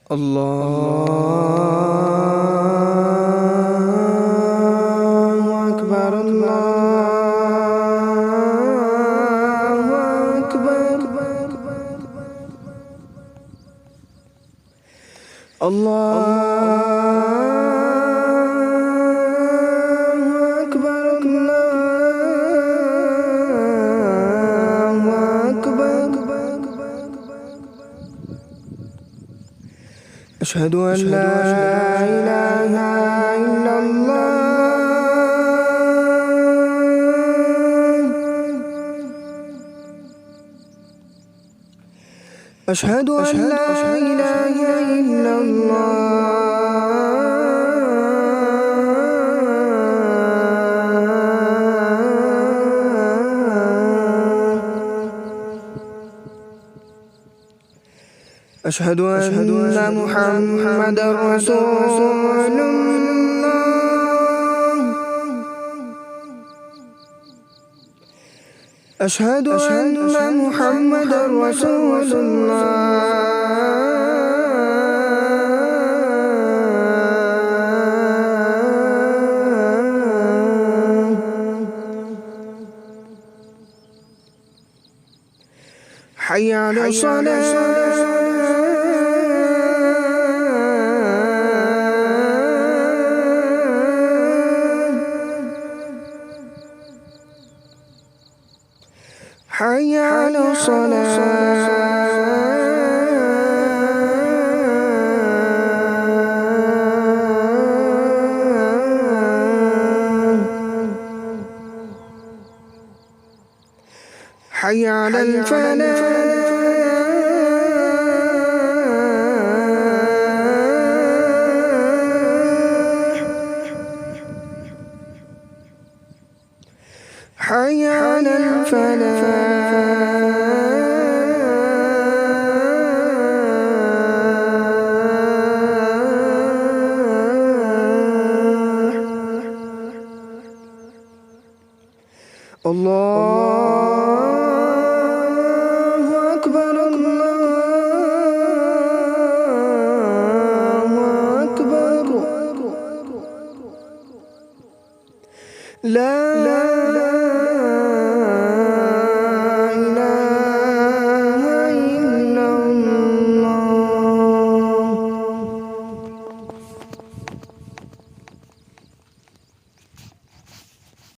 الله أكبر الله أكبر الله أكبر الله أكبر أشهد أن لا إله إلا الله أشهد أن لا إله إلا الله أشهد أن محمدًا رسول الله أشهد أن محمدًا رسول الله حي على الصلاة حي على الصلاة حي على الفلاح حي على الفلاح الله